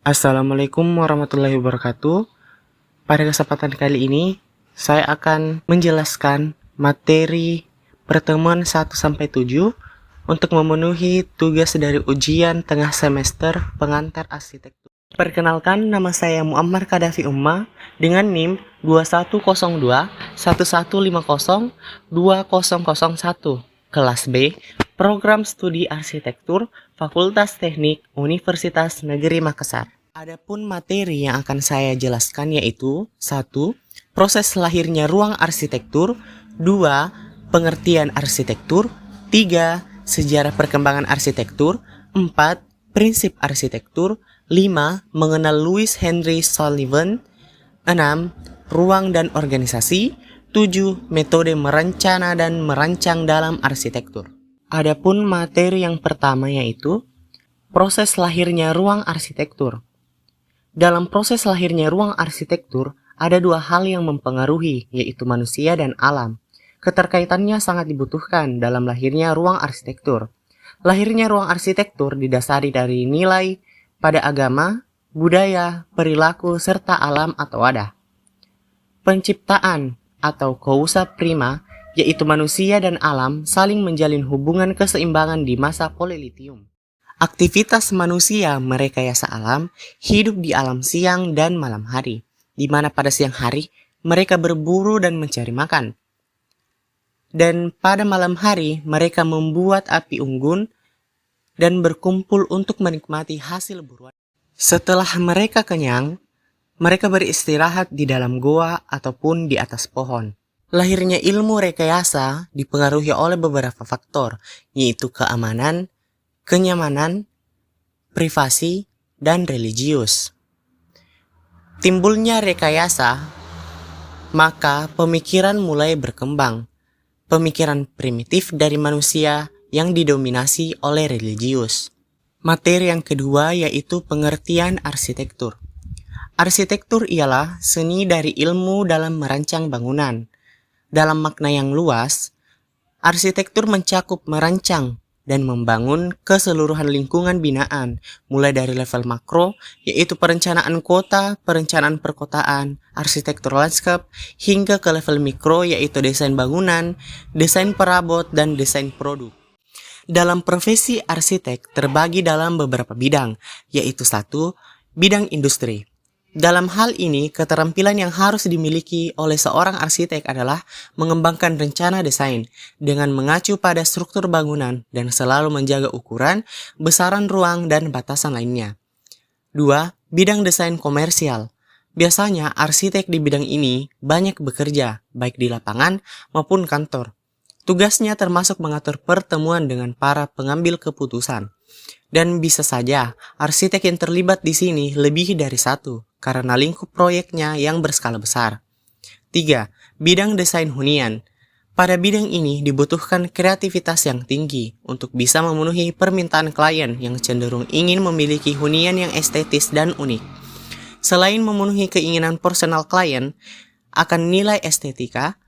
Assalamualaikum warahmatullahi wabarakatuh. Pada kesempatan kali ini, saya akan menjelaskan materi pertemuan 1-7 untuk memenuhi tugas dari ujian tengah semester pengantar arsitektur. Perkenalkan, nama saya Muammar Kadafi Umma dengan NIM 2102 1150 2001, kelas B, Program Studi Arsitektur, Fakultas Teknik Universitas Negeri Makassar. Adapun materi yang akan saya jelaskan yaitu 1. Proses lahirnya ruang arsitektur, 2. Pengertian arsitektur, 3. Sejarah perkembangan arsitektur, 4. Prinsip arsitektur, 5. Mengenal Louis Henry Sullivan, 6. Ruang dan organisasi, 7. Metode merencana dan merancang dalam arsitektur. Adapun materi yang pertama yaitu proses lahirnya ruang arsitektur. Dalam proses lahirnya ruang arsitektur, ada dua hal yang mempengaruhi, yaitu manusia dan alam. Keterkaitannya sangat dibutuhkan dalam lahirnya ruang arsitektur. Lahirnya ruang arsitektur didasari dari nilai pada agama, budaya, perilaku, serta alam atau wadah. Penciptaan atau causa prima, yaitu manusia dan alam saling menjalin hubungan keseimbangan di masa Polilitium. Aktivitas manusia merekayasa alam, hidup di alam siang dan malam hari, di mana pada siang hari mereka berburu dan mencari makan. Dan pada malam hari mereka membuat api unggun dan berkumpul untuk menikmati hasil buruan. Setelah mereka kenyang, mereka beristirahat di dalam goa ataupun di atas pohon. Lahirnya ilmu rekayasa dipengaruhi oleh beberapa faktor, yaitu keamanan, kenyamanan, privasi, dan religius. Timbulnya rekayasa, maka pemikiran mulai berkembang. Pemikiran primitif dari manusia yang didominasi oleh religius. Materi yang kedua yaitu pengertian arsitektur. Arsitektur ialah seni dari ilmu dalam merancang bangunan. Dalam makna yang luas, arsitektur mencakup merancang dan membangun keseluruhan lingkungan binaan, mulai dari level makro, yaitu perencanaan kota, perencanaan perkotaan, arsitektur lanskap, hingga ke level mikro, yaitu desain bangunan, desain perabot, dan desain produk. Dalam profesi arsitek terbagi dalam beberapa bidang, yaitu 1. Bidang industri. Dalam hal ini, keterampilan yang harus dimiliki oleh seorang arsitek adalah mengembangkan rencana desain dengan mengacu pada struktur bangunan dan selalu menjaga ukuran, besaran ruang, dan batasan lainnya. 2. Bidang desain komersial. Biasanya, arsitek di bidang ini banyak bekerja, baik di lapangan maupun kantor. Tugasnya termasuk mengatur pertemuan dengan para pengambil keputusan. Dan bisa saja, arsitek yang terlibat di sini lebih dari satu, karena lingkup proyeknya yang berskala besar. 3. Bidang desain hunian. Pada bidang ini dibutuhkan kreativitas yang tinggi untuk bisa memenuhi permintaan klien yang cenderung ingin memiliki hunian yang estetis dan unik. Selain memenuhi keinginan personal klien akan nilai estetika,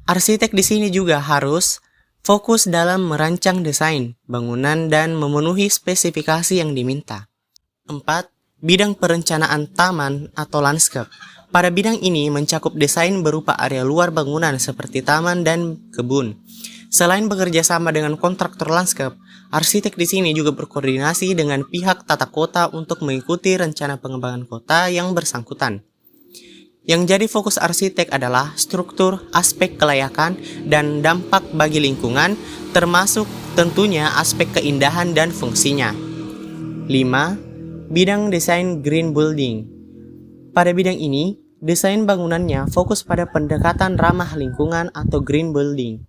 arsitek di sini juga harus fokus dalam merancang desain, bangunan, dan memenuhi spesifikasi yang diminta. 4. Bidang perencanaan taman atau lanskap. Pada bidang ini mencakup desain berupa area luar bangunan seperti taman dan kebun. Selain bekerja sama dengan kontraktor lanskap, arsitek di sini juga berkoordinasi dengan pihak tata kota untuk mengikuti rencana pengembangan kota yang bersangkutan. Yang jadi fokus arsitek adalah struktur, aspek kelayakan, dan dampak bagi lingkungan, termasuk tentunya aspek keindahan dan fungsinya. 5. Bidang desain green building. Pada bidang ini, desain bangunannya fokus pada pendekatan ramah lingkungan atau green building,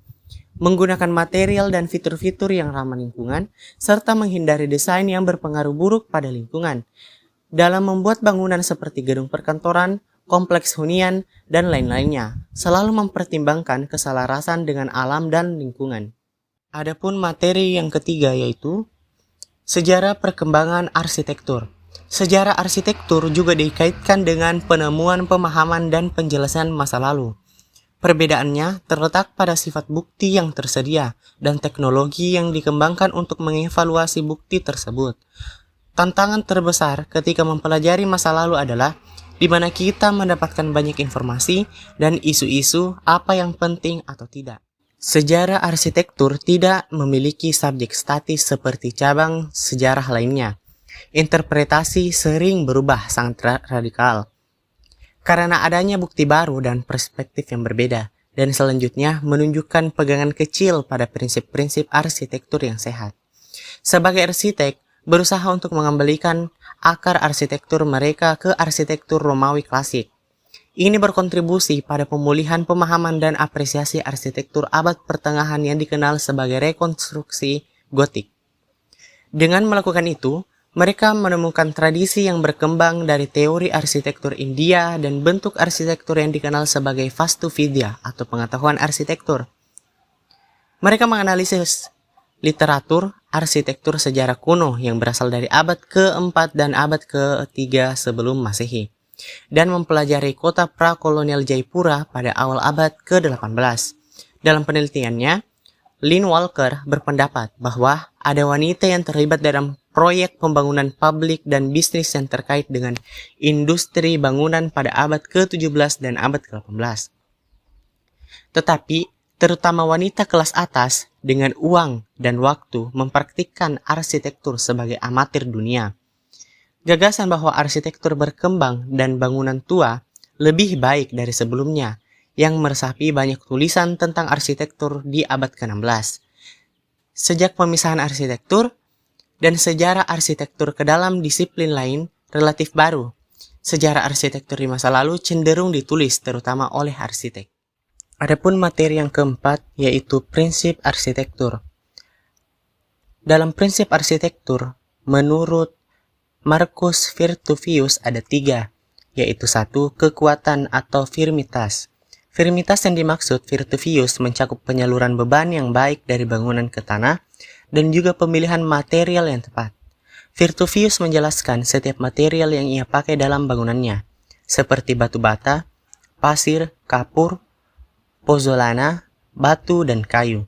menggunakan material dan fitur-fitur yang ramah lingkungan, serta menghindari desain yang berpengaruh buruk pada lingkungan. Dalam membuat bangunan seperti gedung perkantoran, kompleks hunian, dan lain-lainnya, selalu mempertimbangkan keselarasan dengan alam dan lingkungan. Adapun materi yang ketiga yaitu sejarah perkembangan arsitektur. Sejarah arsitektur juga dikaitkan dengan penemuan, pemahaman, dan penjelasan masa lalu. Perbedaannya terletak pada sifat bukti yang tersedia dan teknologi yang dikembangkan untuk mengevaluasi bukti tersebut. Tantangan terbesar ketika mempelajari masa lalu adalah di mana kita mendapatkan banyak informasi dan isu-isu apa yang penting atau tidak. Sejarah arsitektur tidak memiliki subjek statis seperti cabang sejarah lainnya. Interpretasi sering berubah sangat radikal karena adanya bukti baru dan perspektif yang berbeda, dan selanjutnya menunjukkan pegangan kecil pada prinsip-prinsip arsitektur yang sehat. Sebagai arsitek, berusaha untuk mengembalikan akar arsitektur mereka ke arsitektur Romawi klasik. Ini berkontribusi pada pemulihan pemahaman dan apresiasi arsitektur abad pertengahan yang dikenal sebagai rekonstruksi gotik. Dengan melakukan itu, mereka menemukan tradisi yang berkembang dari teori arsitektur India dan bentuk arsitektur yang dikenal sebagai Vastuvidya atau pengetahuan arsitektur. Mereka menganalisis literatur arsitektur sejarah kuno yang berasal dari abad ke-4 dan abad ke-3 sebelum Masehi, dan mempelajari kota prakolonial Jaipura pada awal abad ke-18. Dalam penelitiannya, Lynn Walker berpendapat bahwa ada wanita yang terlibat dalam proyek pembangunan publik dan bisnis yang terkait dengan industri bangunan pada abad ke-17 dan abad ke-18. Tetapi, terutama wanita kelas atas dengan uang dan waktu mempraktikkan arsitektur sebagai amatir dunia. Gagasan bahwa arsitektur berkembang dan bangunan tua lebih baik dari sebelumnya yang meresapi banyak tulisan tentang arsitektur di abad ke-16. Sejak pemisahan arsitektur dan sejarah arsitektur ke dalam disiplin lain relatif baru, sejarah arsitektur di masa lalu cenderung ditulis terutama oleh arsitek. Adapun materi yang keempat yaitu prinsip arsitektur. Dalam prinsip arsitektur, menurut Marcus Virtuvius ada 3, yaitu 1. Kekuatan atau firmitas. Firmitas yang dimaksud Virtuvius mencakup penyaluran beban yang baik dari bangunan ke tanah dan juga pemilihan material yang tepat. Virtuvius menjelaskan setiap material yang ia pakai dalam bangunannya, seperti batu bata, pasir, kapur, pozzolana, batu, dan kayu.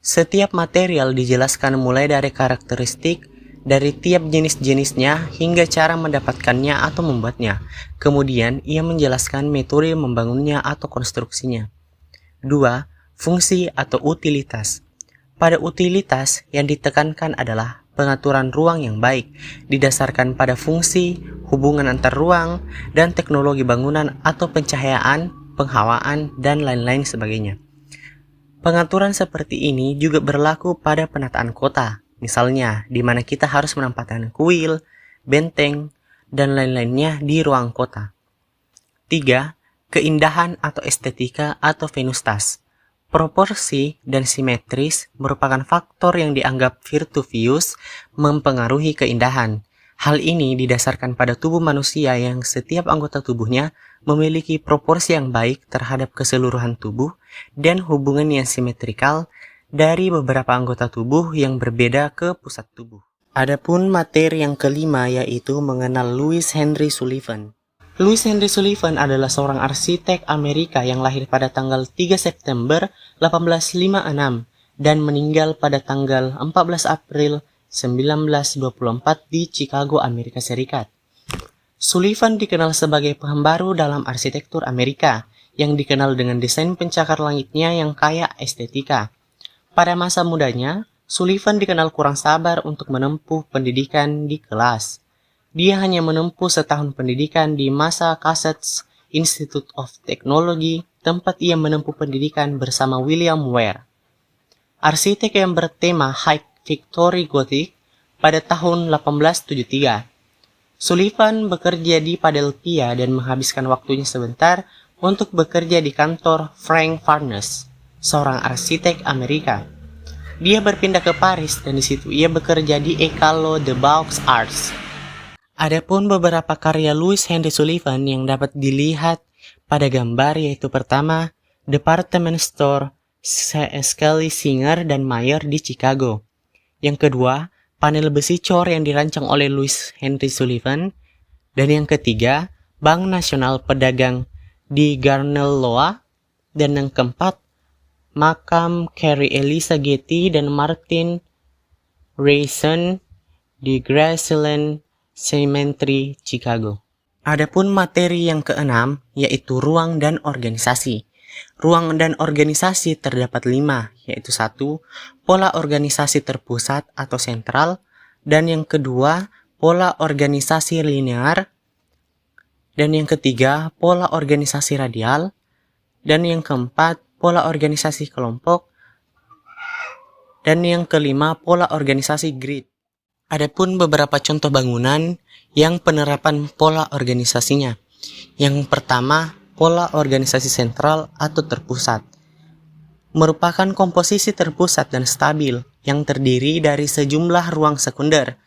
Setiap material dijelaskan mulai dari karakteristik dari tiap jenis-jenisnya hingga cara mendapatkannya atau membuatnya. Kemudian, ia menjelaskan metode membangunnya atau konstruksinya. 2. Fungsi atau utilitas. Pada utilitas, yang ditekankan adalah pengaturan ruang yang baik, didasarkan pada fungsi, hubungan antar ruang, dan teknologi bangunan atau pencahayaan, penghawaan, dan lain-lain sebagainya. Pengaturan seperti ini juga berlaku pada penataan kota, misalnya di mana kita harus menempatkan kuil, benteng, dan lain-lainnya di ruang kota. 3. Keindahan atau estetika atau venustas. Proporsi dan simetris merupakan faktor yang dianggap Virtuvius mempengaruhi keindahan. Hal ini didasarkan pada tubuh manusia yang setiap anggota tubuhnya memiliki proporsi yang baik terhadap keseluruhan tubuh dan hubungan yang simetrikal dari beberapa anggota tubuh yang berbeda ke pusat tubuh. Adapun materi yang kelima yaitu mengenal Louis Henry Sullivan. Louis Henry Sullivan adalah seorang arsitek Amerika yang lahir pada tanggal 3 September 1856 dan meninggal pada tanggal 14 April 1924 di Chicago, Amerika Serikat. Sullivan dikenal sebagai pembaru dalam arsitektur Amerika yang dikenal dengan desain pencakar langitnya yang kaya estetika. Pada masa mudanya, Sullivan dikenal kurang sabar untuk menempuh pendidikan di kelas. Dia hanya menempuh setahun pendidikan di Massachusetts Institute of Technology, tempat ia menempuh pendidikan bersama William Ware, arsitek yang bertema High Victory Gothic pada tahun 1873. Sullivan bekerja di Philadelphia dan menghabiskan waktunya sebentar untuk bekerja di kantor Frank Furness, seorang arsitek Amerika. Dia berpindah ke Paris dan di situ ia bekerja di École des Beaux-Arts. Adapun beberapa karya Louis Henry Sullivan yang dapat dilihat pada gambar yaitu pertama, Department Store Skelly Singer dan Mayer di Chicago. Yang kedua, panel besi cor yang dirancang oleh Louis Henry Sullivan. Dan yang ketiga, Bank Nasional Pedagang di Garnelloa. Dan yang keempat, makam Carrie Elisa Getty dan Martin Rayson di Graceland, Symmetry Chicago. Adapun materi yang keenam yaitu ruang dan organisasi. Ruang dan organisasi terdapat 5, yaitu 1. Pola organisasi terpusat atau sentral, dan yang kedua, pola organisasi linear, dan yang ketiga, pola organisasi radial, dan yang keempat, pola organisasi kelompok, dan yang kelima, pola organisasi grid. Adapun beberapa contoh bangunan yang penerapan pola organisasinya. Yang pertama, pola organisasi sentral atau terpusat. Merupakan komposisi terpusat dan stabil yang terdiri dari sejumlah ruang sekunder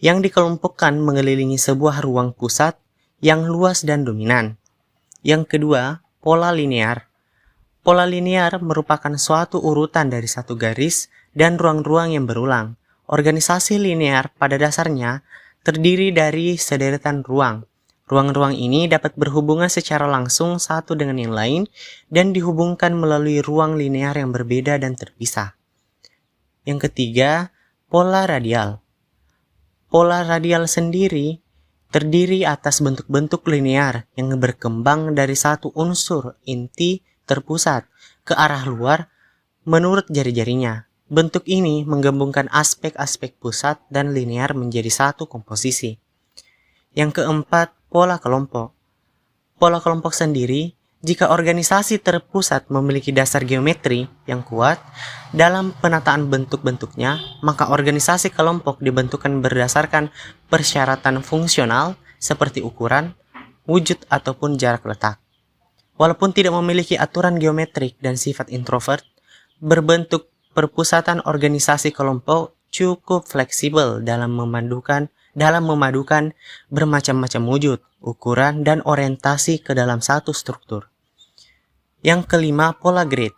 yang dikelompokkan mengelilingi sebuah ruang pusat yang luas dan dominan. Yang kedua, pola linear. Pola linear merupakan suatu urutan dari satu garis dan ruang-ruang yang berulang. Organisasi linear pada dasarnya terdiri dari sederetan ruang. Ruang-ruang ini dapat berhubungan secara langsung satu dengan yang lain dan dihubungkan melalui ruang linear yang berbeda dan terpisah. Yang ketiga, pola radial. Pola radial sendiri terdiri atas bentuk-bentuk linear yang berkembang dari satu unsur inti terpusat ke arah luar menurut jari-jarinya. Bentuk ini menggabungkan aspek-aspek pusat dan linear menjadi satu komposisi. Yang keempat, pola kelompok. Pola kelompok sendiri, jika organisasi terpusat memiliki dasar geometri yang kuat dalam penataan bentuk-bentuknya, maka organisasi kelompok dibentukkan berdasarkan persyaratan fungsional seperti ukuran, wujud, ataupun jarak letak. Walaupun tidak memiliki aturan geometrik dan sifat introvert, berbentuk perpusatan organisasi kelompok cukup fleksibel dalam memadukan bermacam-macam wujud, ukuran, dan orientasi ke dalam satu struktur. Yang kelima, pola grid.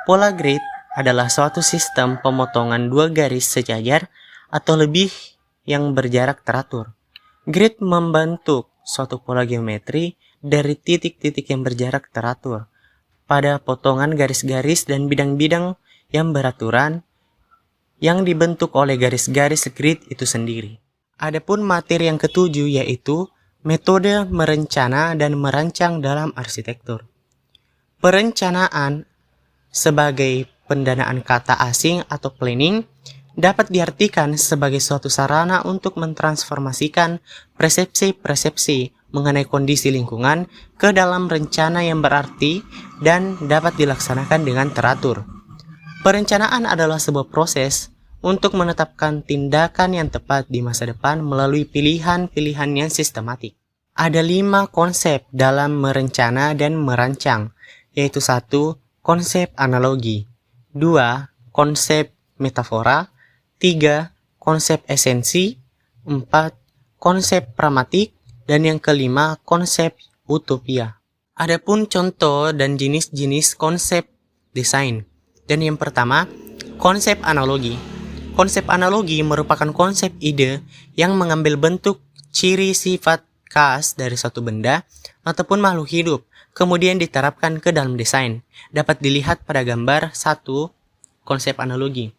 Pola grid adalah suatu sistem pemotongan dua garis sejajar atau lebih yang berjarak teratur. Grid membentuk suatu pola geometri dari titik-titik yang berjarak teratur pada potongan garis-garis dan bidang-bidang yang beraturan yang dibentuk oleh garis-garis grid itu sendiri. Adapun materi yang ketujuh yaitu metode merencana dan merancang dalam arsitektur. Perencanaan sebagai pendanaan kata asing atau planning dapat diartikan sebagai suatu sarana untuk mentransformasikan persepsi-persepsi mengenai kondisi lingkungan ke dalam rencana yang berarti dan dapat dilaksanakan dengan teratur. Perencanaan adalah sebuah proses untuk menetapkan tindakan yang tepat di masa depan melalui pilihan-pilihan yang sistematik. Ada 5 konsep dalam merencana dan merancang, yaitu 1. Konsep analogi, 2. Konsep metafora, 3. Konsep esensi, 4. Konsep pragmatik, dan yang kelima, konsep utopia. Adapun contoh dan jenis-jenis konsep desain. Dan yang pertama, konsep analogi. Konsep analogi merupakan konsep ide yang mengambil bentuk, ciri, sifat khas dari suatu benda ataupun makhluk hidup, kemudian diterapkan ke dalam desain. Dapat dilihat pada gambar 1, konsep analogi.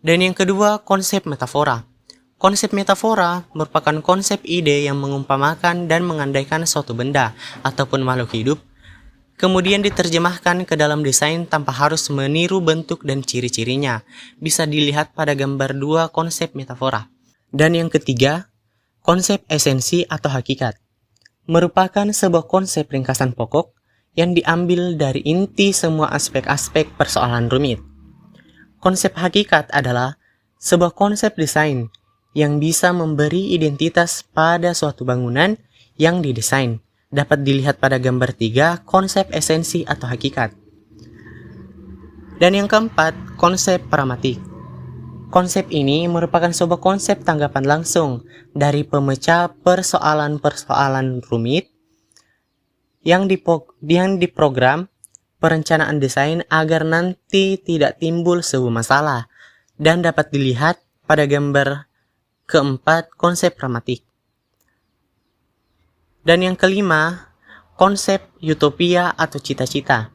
Dan yang kedua, konsep metafora. Konsep metafora merupakan konsep ide yang mengumpamakan dan mengandaikan suatu benda ataupun makhluk hidup, kemudian diterjemahkan ke dalam desain tanpa harus meniru bentuk dan ciri-cirinya. Bisa dilihat pada gambar 2 konsep metafora. Dan yang ketiga, konsep esensi atau hakikat. Merupakan sebuah konsep ringkasan pokok yang diambil dari inti semua aspek-aspek persoalan rumit. Konsep hakikat adalah sebuah konsep desain yang bisa memberi identitas pada suatu bangunan yang didesain. Dapat dilihat pada gambar 3 konsep esensi atau hakikat. Dan yang keempat, konsep pragmatik. Konsep ini merupakan sebuah konsep tanggapan langsung dari pemecah persoalan-persoalan rumit yang diprogram perencanaan desain agar nanti tidak timbul sebuah masalah, dan dapat dilihat pada gambar keempat konsep pragmatik. Dan yang kelima, konsep utopia atau cita-cita.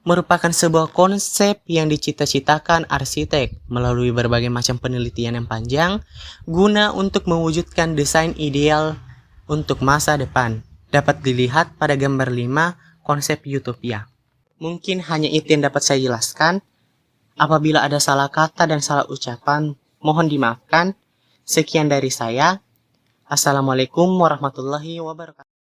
merupakan sebuah konsep yang dicita-citakan arsitek melalui berbagai macam penelitian yang panjang guna untuk mewujudkan desain ideal untuk masa depan. Dapat dilihat pada gambar 5 konsep utopia. Mungkin hanya itu yang dapat saya jelaskan. Apabila ada salah kata dan salah ucapan, mohon dimaafkan. Sekian dari saya. Assalamualaikum warahmatullahi wabarakatuh.